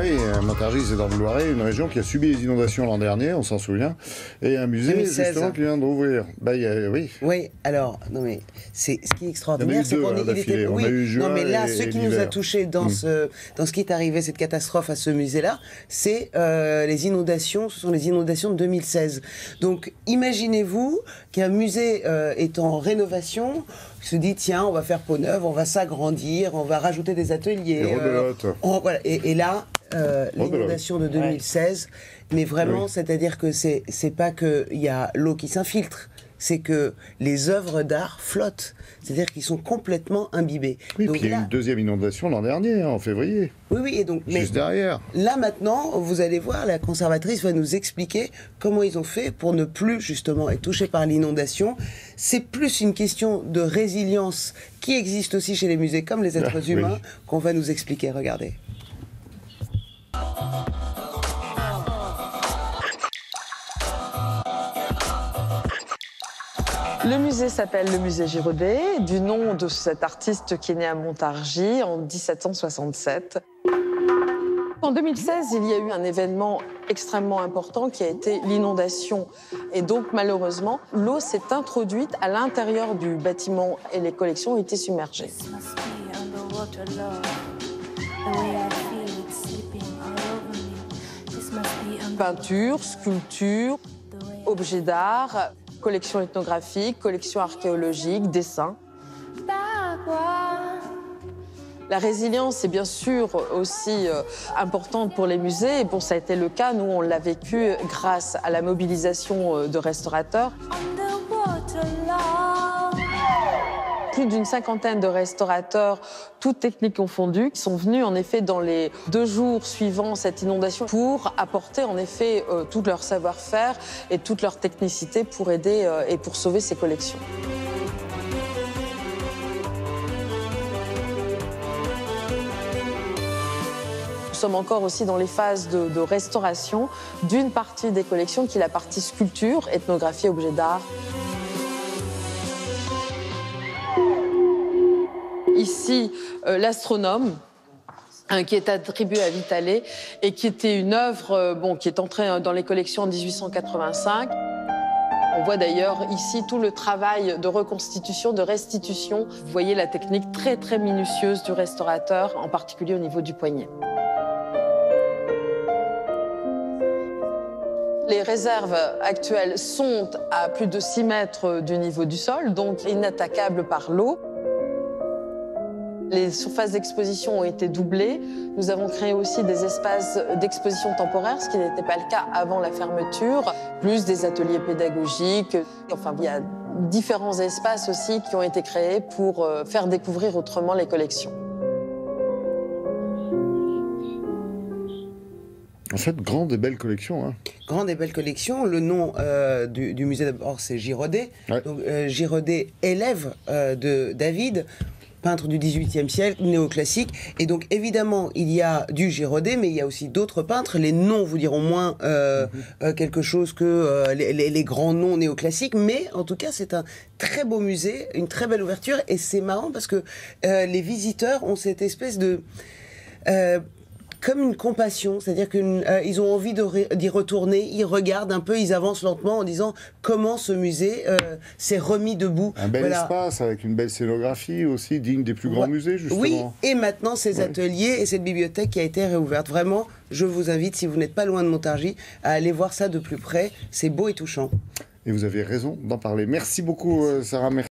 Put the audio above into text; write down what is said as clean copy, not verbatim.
Oui, Montargis, c'est dans le Loiret, une région qui a subi les inondations l'an dernier, on s'en souvient, et un musée 2016. Justement qui vient d'ouvrir. Oui. Oui, alors, non mais, ce qui est extraordinaire, c'est qu'on d'affilée. oui, On a eu juin non mais là, et ce qui nous a touché dans ce qui est arrivé, cette catastrophe à ce musée-là, c'est les inondations, ce sont les inondations de 2016. Donc, imaginez-vous qu'un musée est en rénovation, se dit tiens, on va faire peau neuve, on va s'agrandir, on va rajouter des ateliers. Voilà. Et là, l'inondation de 2016, mais vraiment, c'est-à-dire que c'est pas qu'il y a l'eau qui s'infiltre, c'est que les œuvres d'art flottent, c'est-à-dire qu'ils sont complètement imbibés. Oui, donc puis il y a eu une deuxième inondation l'an dernier, en février. Oui, et donc juste derrière. Là maintenant, vous allez voir, la conservatrice va nous expliquer comment ils ont fait pour ne plus justement être touchés par l'inondation. C'est plus une question de résilience qui existe aussi chez les musées comme les êtres humains qu'on va nous expliquer. Regardez. Le musée s'appelle le musée Girodet, du nom de cet artiste qui est né à Montargis en 1767. En 2016, il y a eu un événement extrêmement important qui a été l'inondation. Et donc, malheureusement, l'eau s'est introduite à l'intérieur du bâtiment et les collections ont été submergées. Peinture, sculpture, objets d'art, collection ethnographique, collection archéologique, dessins. La résilience est bien sûr aussi importante pour les musées. Et bon, ça a été le cas. Nous, on l'a vécu grâce à la mobilisation de restaurateurs. Plus d'une cinquantaine de restaurateurs, toutes techniques confondues, qui sont venus en effet dans les 2 jours suivant cette inondation pour apporter en effet tout leur savoir-faire et toute leur technicité pour aider et pour sauver ces collections. Nous sommes encore aussi dans les phases de restauration d'une partie des collections qui est la partie sculpture, ethnographie, objets d'art. Ici, l'astronome, qui est attribué à Vitale et qui était une œuvre qui est entrée dans les collections en 1885. On voit d'ailleurs ici tout le travail de reconstitution, de restitution. Vous voyez la technique très très minutieuse du restaurateur, en particulier au niveau du poignet. Les réserves actuelles sont à plus de 6 mètres du niveau du sol, donc inattaquables par l'eau. Les surfaces d'exposition ont été doublées. Nous avons créé aussi des espaces d'exposition temporaire, ce qui n'était pas le cas avant la fermeture, plus des ateliers pédagogiques. Enfin, il y a différents espaces aussi qui ont été créés pour faire découvrir autrement les collections. En fait, grande et belle collection. Hein. Grande et belle collection. Le nom du musée d'abord, c'est Girodet. Ouais. Donc, Girodet, élève de David, peintre du XVIIIe siècle, néoclassique. Et donc, évidemment, il y a du Girodet, mais il y a aussi d'autres peintres. Les noms vous diront moins quelque chose que les grands noms néoclassiques. Mais, en tout cas, c'est un très beau musée, une très belle ouverture. Et c'est marrant parce que les visiteurs ont cette espèce de... comme une compassion, c'est-à-dire qu'ils ont envie d'y retourner, ils regardent un peu, ils avancent lentement en disant comment ce musée s'est remis debout. Un bel espace avec une belle scénographie aussi, digne des plus grands musées, justement. Oui, et maintenant ces ateliers et cette bibliothèque qui a été réouverte. Vraiment, je vous invite, si vous n'êtes pas loin de Montargis, à aller voir ça de plus près. C'est beau et touchant. Et vous avez raison d'en parler. Merci beaucoup, Sarah. Merci.